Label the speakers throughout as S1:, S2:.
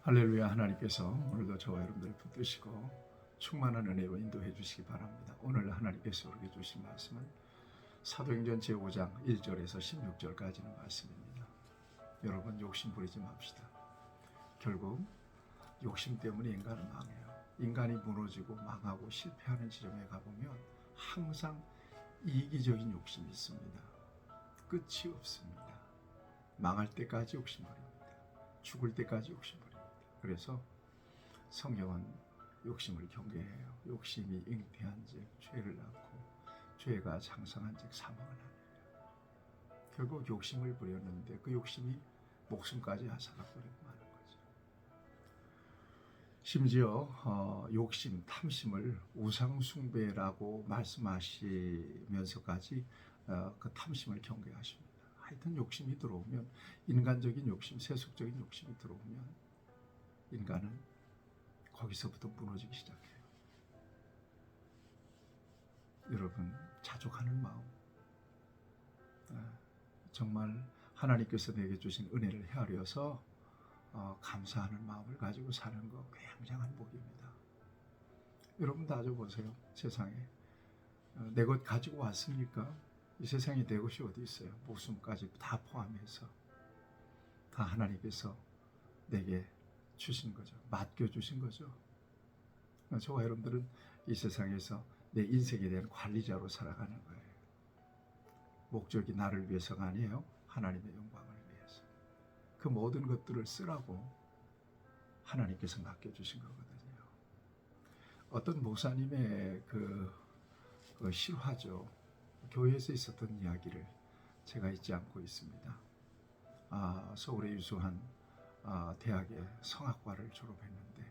S1: 할렐루야. 하나님께서 오늘도 저와 여러분들을 붙드시고 충만한 은혜로 인도해 주시기 바랍니다. 오늘 하나님께서 우리에게 주신 말씀은 사도행전 제5장 1절에서 16절까지는 말씀입니다. 여러분, 욕심 부리지 맙시다. 결국 욕심 때문에 인간은 망해요. 인간이 무너지고 망하고 실패하는 지점에 가보면 항상 이기적인 욕심이 있습니다. 끝이 없습니다. 망할 때까지 욕심 부립니다. 죽을 때까지 욕심 부립니다. 그래서 성경은 욕심을 경계해요. 욕심이 잉태한즉 죄를 낳고 죄가 장성한즉 사망을 하느니라. 결국 욕심을 부렸는데 그 욕심이 목숨까지 앗아가버리고 마는 거죠. 심지어 욕심, 탐심을 우상숭배라고 말씀하시면서까지 그 탐심을 경계하십니다. 하여튼 욕심이 들어오면, 인간적인 욕심, 세속적인 욕심이 들어오면 인간은 거기서부터 무너지기 시작해요. 여러분, 자족하는 마음, 정말 하나님께서 내게 주신 은혜를 헤아려서 감사하는 마음을 가지고 사는 거 굉장한 복입니다. 여러분 따져보세요. 세상에 내 것 가지고 왔습니까? 이 세상에 내 것이 어디 있어요? 목숨까지 다 포함해서 다 하나님께서 내게 주신 거죠. 맡겨주신 거죠. 저와 여러분들은 이 세상에서 내 인생에 대한 관리자로 살아가는 거예요. 목적이 나를 위해서가 아니에요. 하나님의 영광을 위해서. 그 모든 것들을 쓰라고 하나님께서 맡겨주신 거거든요. 어떤 목사님의 그 실화죠. 교회에서 있었던 이야기를 제가 잊지 않고 있습니다. 서울에 유수한 대학의 성악과를 졸업했는데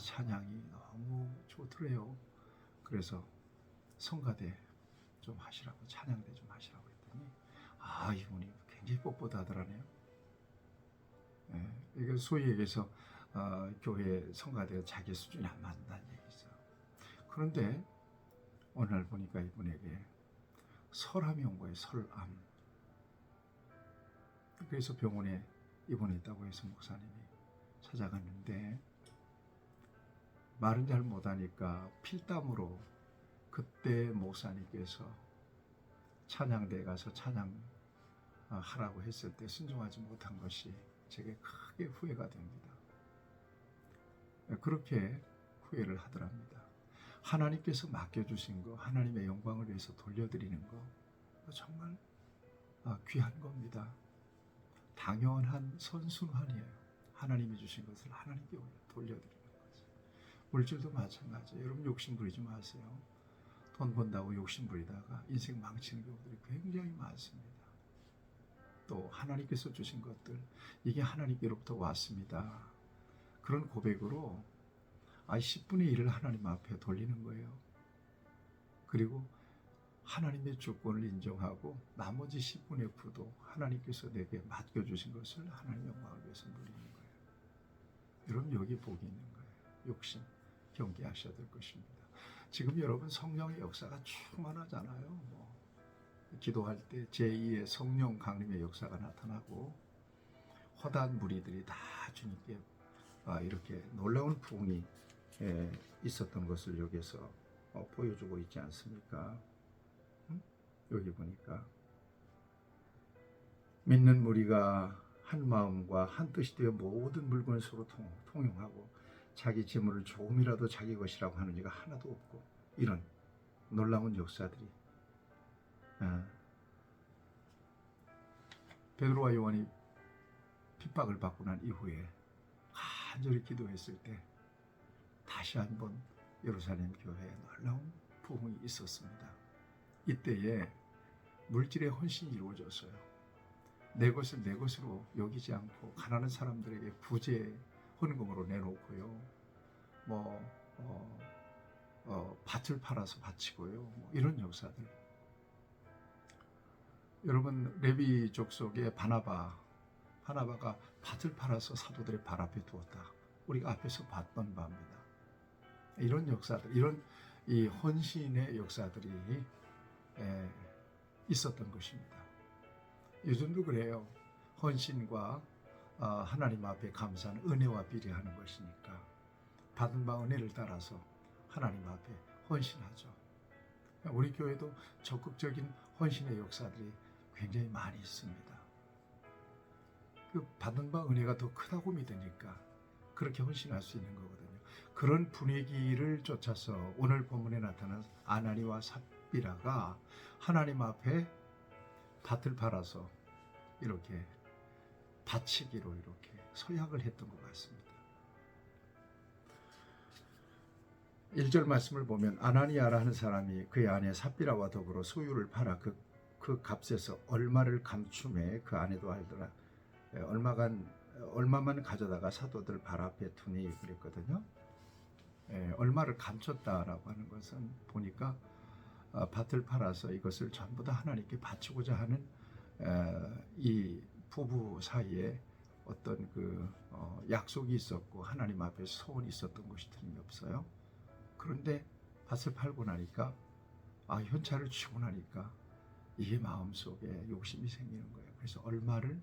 S1: 찬양이 너무 좋더래요. 그래서 성가대 좀 하시라고, 찬양대 좀 하시라고 했더니 이분이 굉장히 뻣뻣하더라네요. 이게 소위 얘기해서 교회 성가대가 자기 수준이 안 맞는다는 얘기죠. 그런데 어느 날 보니까 이분에게 설암이 온 거예요. 설암. 그래서 병원에 입원했다고 해서 목사님이 찾아갔는데 말은 잘 못하니까 필담으로 그때 목사님께서 찬양대에 가서 찬양하라고 했을 때 순종하지 못한 것이 제게 크게 후회가 됩니다. 그렇게 후회를 하더랍니다. 하나님께서 맡겨주신 거, 하나님의 영광을 위해서 돌려드리는 거 정말 귀한 겁니다. 당연한 선순환이에요. 하나님이 주신 것을 하나님께 돌려드리는 거죠. 물질도 마찬가지예요. 여러분, 욕심 부리지 마세요. 돈 번다고 욕심 부리다가 인생 망치는 경우들이 굉장히 많습니다. 또 하나님께서 주신 것들, 이게 하나님께로부터 왔습니다. 그런 고백으로 10분의 1을 하나님 앞에 돌리는 거예요. 그리고 하나님의 주권을 인정하고 나머지 10분의 9도 하나님께서 내게 맡겨주신 것을 하나님의 영광을 위해서 누리는 거예요. 여러분, 여기 복이 있는 거예요. 욕심 경계하셔야 될 것입니다. 지금 여러분, 성령의 역사가 충만하잖아요. 기도할 때 제2의 성령 강림의 역사가 나타나고 허다한 무리들이 다 주님께 이렇게 놀라운 부흥이 있었던 것을 여기서 보여주고 있지 않습니까? 여기 보니까 믿는 무리가 한 마음과 한 뜻이 되어 모든 물건을 서로 통용하고 자기 재물을 조금이라도 자기 것이라고 하는 이가 하나도 없고, 이런 놀라운 역사들이 베드로와 요한이 핍박을 받고 난 이후에 간절히 기도했을 때 다시 한번 예루살렘 교회에 놀라운 부흥이 있었습니다. 이때에 물질의 헌신이 이루어졌어요. 내 것을 내 것으로 여기지 않고 가난한 사람들에게 부재 헌금으로 내놓고요. 밭을 팔아서 바치고요. 이런 역사들. 여러분, 레위 족속의 바나바가 밭을 팔아서 사도들의 발 앞에 두었다. 우리가 앞에서 봤던 바입니다. 이런 역사들, 이런 이 헌신의 역사들이 있었던 것입니다. 요즘도 그래요. 헌신과 하나님 앞에 감사하는 은혜와 비례하는 것이니까 받은 바 은혜를 따라서 하나님 앞에 헌신하죠. 우리 교회도 적극적인 헌신의 역사들이 굉장히 많이 있습니다. 그 받은 바 은혜가 더 크다고 믿으니까 그렇게 헌신할 수 있는 거거든요. 그런 분위기를 쫓아서 오늘 본문에 나타난 아나니와 삽비라가 하나님 앞에 밭을 팔아서 이렇게 바치기로 이렇게 서약을 했던 것 같습니다. 1절 말씀을 보면 아나니아라 하는 사람이 그의 아내 삽비라와 더불어 소유를 팔아 그 값에서 얼마를 감춤해 그 아내도 알더라. 얼마만 가져다가 사도들 발 앞에 두니 그랬거든요. 얼마를 감췄다라고 하는 것은 보니까 밭을 팔아서 이것을 전부 다 하나님께 바치고자 하는 이 부부 사이에 어떤 약속이 있었고 하나님 앞에 소원이 있었던 것이 틀림없어요. 그런데 밭을 팔고 나니까 현찰을 주고 나니까 이게 마음속에 욕심이 생기는 거예요. 그래서 얼마를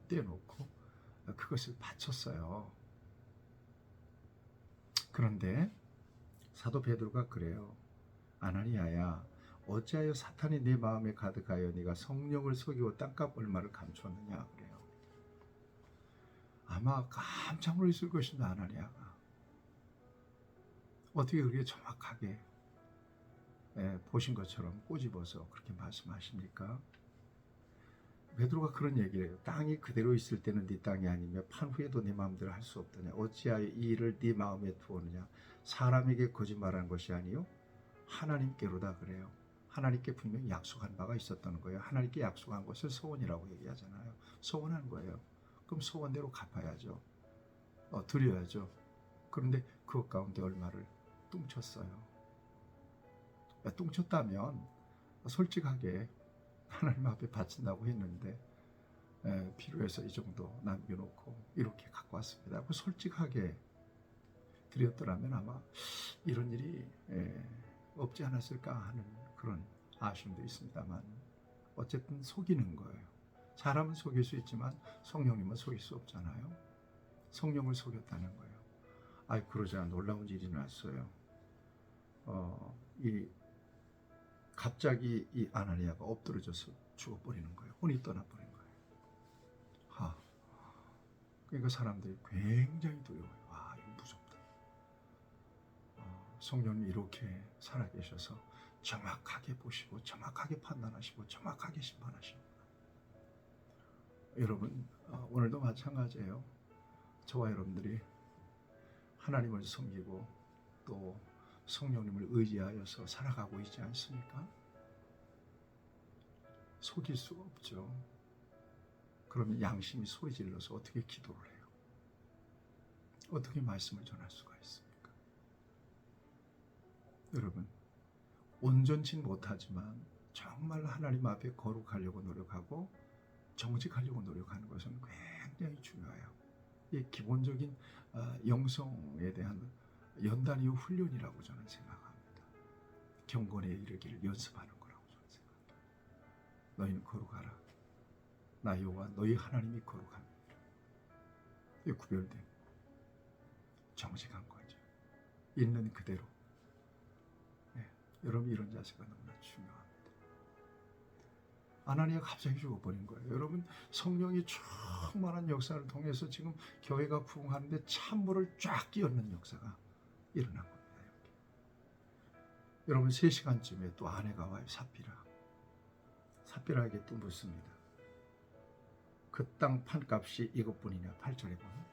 S1: 떼놓고 그것을 바쳤어요. 그런데 사도 베드로가 그래요. 아나니아야, 어찌하여 사탄이 네 마음에 가득하여 네가 성령을 속이고 땅값 얼마를 감추었느냐 그래요. 아마 깜짝 놀랐을 것입니다. 아나니아가 어떻게 그렇게 정확하게 보신 것처럼 꼬집어서 그렇게 말씀하십니까? 베드로가 그런 얘기를 해요. 땅이 그대로 있을 때는 네 땅이 아니며 판 후에도 네 마음대로 할 수 없더냐. 어찌하여 이 일을 네 마음에 두었느냐. 사람에게 거짓말한 것이 아니요 하나님께로다 그래요. 하나님께 분명히 약속한 바가 있었다는 거예요. 하나님께 약속한 것을 소원이라고 얘기하잖아요. 소원한 거예요. 그럼 소원대로 갚아야죠. 드려야죠. 그런데 그것 가운데 얼마를 뚱쳤어요. 뚱쳤다면 솔직하게 하나님 앞에 바친다고 했는데 필요해서 이 정도 남겨놓고 이렇게 갖고 왔습니다. 그 솔직하게 드렸더라면 아마 이런 일이 없지 않았을까 하는 그런 아쉬움도 있습니다만 어쨌든 속이는 거예요. 사람은 속일 수 있지만 성령님은 속일 수 없잖아요. 성령을 속였다는 거예요. 그러자 놀라운 일이 났어요. 갑자기 이 아나니아가 엎드러져서 죽어버리는 거예요. 혼이 떠나버린 거예요. 그러니까 사람들이 굉장히 두려워요. 이거 무섭다. 성령님 이렇게 살아계셔서 정확하게 보시고 정확하게 판단하시고 정확하게 심판하십니다. 여러분 오늘도 마찬가지예요. 저와 여러분들이 하나님을 섬기고 또 성령님을 의지하여서 살아가고 있지 않습니까? 속일 수가 없죠. 그러면 양심이 소리질러서 어떻게 기도를 해요? 어떻게 말씀을 전할 수가 있습니까? 여러분 온전치 못하지만 정말 하나님 앞에 거룩하려고 노력하고 정직하려고 노력하는 것은 굉장히 중요해요. 이 기본적인 영성에 대한 연단 이후 훈련이라고 저는 생각합니다. 경건에 이르기를 연습하는 거라고 저는 생각합니다. 너희는 거룩하라. 나 여호와 너희 하나님이 거룩합니다. 이 구별된 정직한 거죠. 있는 그대로. 여러분 이런 자세가 너무나 중요합니다. 아나니아가 갑자기 죽어버린 거예요. 여러분 성령이 충만한 역사를 통해서 지금 교회가 부흥하는데 찬물을 쫙 끼얹는 역사가 일어난 겁니다. 이렇게. 여러분 3시간쯤에 또 아내가 와요. 삽비라에게 또 묻습니다. 그 땅 판값이 이것뿐이냐. 8절에 보면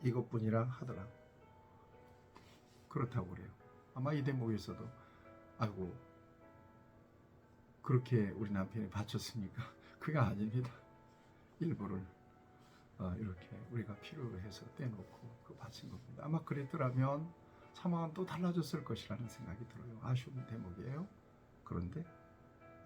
S1: 이것뿐이라 하더라. 그렇다고 그래요. 아마 이 대목에서도 아이고 그렇게 우리 남편이 바쳤습니까? 그게 아닙니다. 일부를 이렇게 우리가 필요로 해서 떼놓고 그 바친 겁니다. 아마 그랬더라면 상황은 또 달라졌을 것이라는 생각이 들어요. 아쉬운 대목이에요. 그런데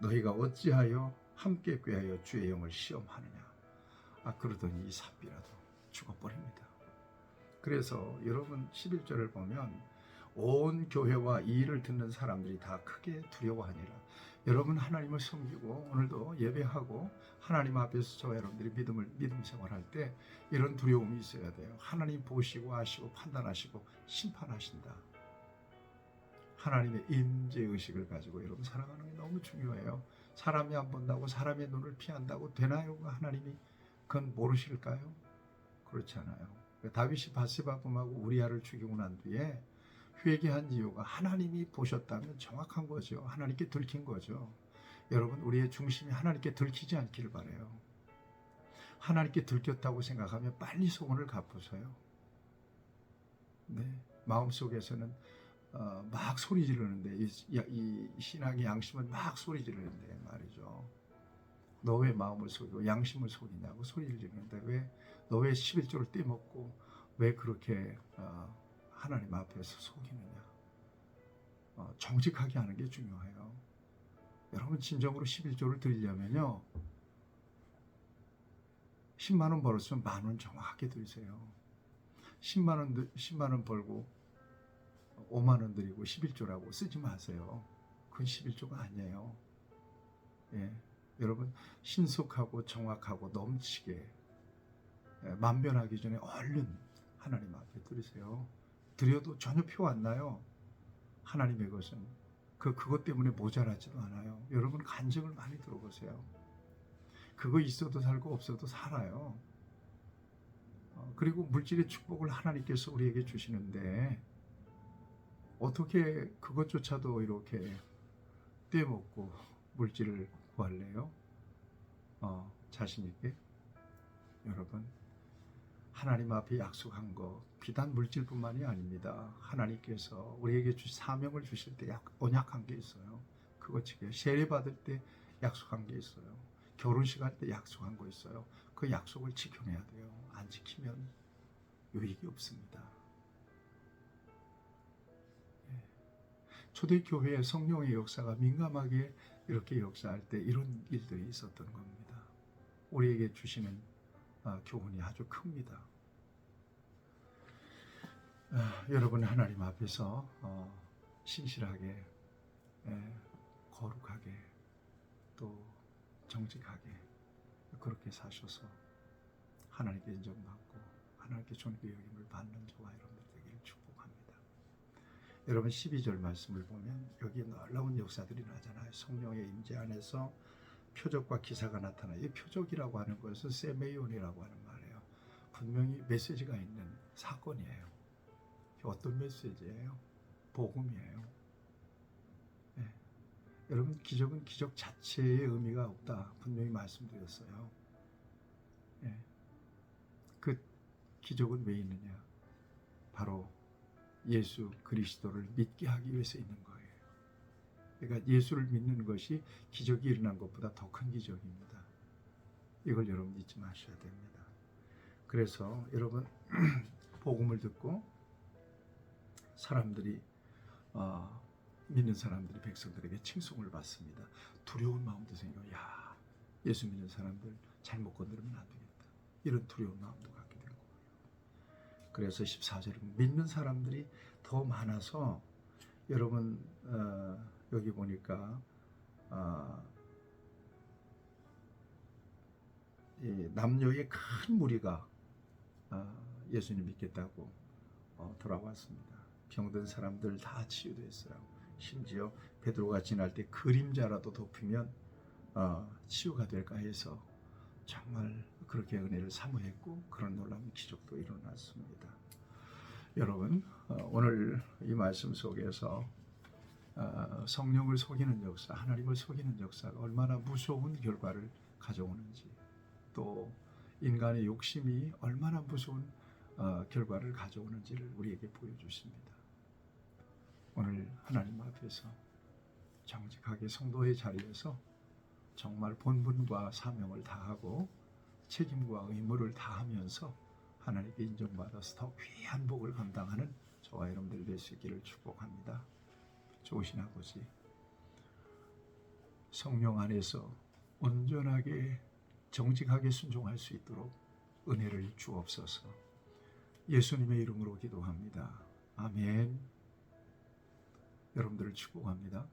S1: 너희가 어찌하여 함께 꾀하여 주의 영을 시험하느냐. 그러더니 이 삽비라도 죽어버립니다. 그래서 여러분 11절을 보면 온 교회와 이 일을 듣는 사람들이 다 크게 두려워하니라. 여러분 하나님을 섬기고 오늘도 예배하고 하나님 앞에서 저와 여러분들이 믿음 생활할 때 이런 두려움이 있어야 돼요. 하나님 보시고 아시고 판단하시고 심판하신다. 하나님의 임재의식을 가지고 여러분 살아가는 게 너무 중요해요. 사람이 안 본다고 사람의 눈을 피한다고 되나요? 하나님이 그건 모르실까요? 그렇지 않아요. 다윗이 바세바금하고 우리아를 죽이고 난 뒤에 회개한 이유가 하나님이 보셨다면 정확한 거죠. 하나님께 들킨 거죠. 여러분 우리의 중심이 하나님께 들키지 않기를 바라요. 하나님께 들켰다고 생각하면 빨리 소원을 갚으세요. 네, 마음속에서는 막 소리 지르는데 이 신앙의 양심은 막 소리 지르는데 말이죠. 너 왜 마음을 속이고 양심을 속이냐고 소리를 지르는데 왜 너 왜 11조를 떼먹고 왜 그렇게 하나님 앞에서 속이느냐. 정직하게 하는 게 중요해요. 여러분 진정으로 11조를 드리려면요 10만 원 벌었으면 만 원 정확하게 드리세요. 10만 원 벌고 5만 원 드리고 11조라고 쓰지 마세요. 그건 11조가 아니에요. 예, 여러분 신속하고 정확하고 넘치게 만변하기 전에 얼른 하나님 앞에 드리세요. 드려도 전혀 표 안 나요. 하나님의 것은 그것 때문에 모자라지도 않아요. 여러분 간증을 많이 들어보세요. 그거 있어도 살고 없어도 살아요. 그리고 물질의 축복을 하나님께서 우리에게 주시는데 어떻게 그것조차도 이렇게 떼먹고 물질을 구할래요? 자신 있게 여러분 하나님 앞에 약속한 거 비단 물질뿐만이 아닙니다. 하나님께서 우리에게 사명을 주실 때 언약한 게 있어요. 그거 지켜요. 세례 받을 때 약속한 게 있어요. 결혼식 할 때 약속한 거 있어요. 그 약속을 지켜내야 돼요. 안 지키면 유익이 없습니다. 초대교회의 성령의 역사가 민감하게 이렇게 역사할 때 이런 일들이 있었던 겁니다. 우리에게 주시는 교훈이 아주 큽니다. 여러분 하나님 앞에서 신실하게 거룩하게 또 정직하게 그렇게 사셔서 하나님께 인정받고 하나님께 존귀 여김을 받는 저와 여러분들 되기를 축복합니다. 여러분 12절 말씀을 보면 여기 놀라운 역사들이 나잖아요. 성령의 임재 안에서 표적과 기사가 나타나요. 이 표적이라고 하는 것은 세메이온이라고 하는 말이에요. 분명히 메시지가 있는 사건이에요. 어떤 메시지예요? 복음이에요. 네. 여러분 기적은 기적 자체의 의미가 없다. 분명히 말씀드렸어요. 네. 그 기적은 왜 있느냐? 바로 예수 그리스도를 믿게 하기 위해서 있는 거예요. 그러니까 예수를 믿는 것이 기적이 일어난 것보다 더 큰 기적입니다. 이걸 여러분 잊지 마셔야 됩니다. 그래서 여러분 복음을 듣고 사람들이 믿는 사람들이 백성들에게 칭송을 받습니다. 두려운 마음도 생겨요. 야, 예수 믿는 사람들 잘못 건드리면 안 되겠다. 이런 두려운 마음도 갖게 된 거예요. 그래서 14절은 믿는 사람들이 더 많아서 여러분 여기 보니까 남녀의 큰 무리가 예수님 믿겠다고 돌아왔습니다. 병든 사람들 다 치유됐어요. 심지어 베드로가 지날 때 그림자라도 덮으면 치유가 될까 해서 정말 그렇게 은혜를 사모했고 그런 놀라운 기적도 일어났습니다. 여러분 오늘 이 말씀 속에서 성령을 속이는 역사, 하나님을 속이는 역사가 얼마나 무서운 결과를 가져오는지 또 인간의 욕심이 얼마나 무서운 결과를 가져오는지를 우리에게 보여주십니다. 오늘 하나님 앞에서 정직하게 성도의 자리에서 정말 본분과 사명을 다하고 책임과 의무를 다하면서 하나님께 인정받아서 더 귀한 복을 감당하는 저와 여러분들 될 수 있기를 축복합니다. 좋으신 아버지, 성령 안에서 온전하게 정직하게 순종할 수 있도록 은혜를 주옵소서. 예수님의 이름으로 기도합니다. 아멘. 여러분들을 축복합니다.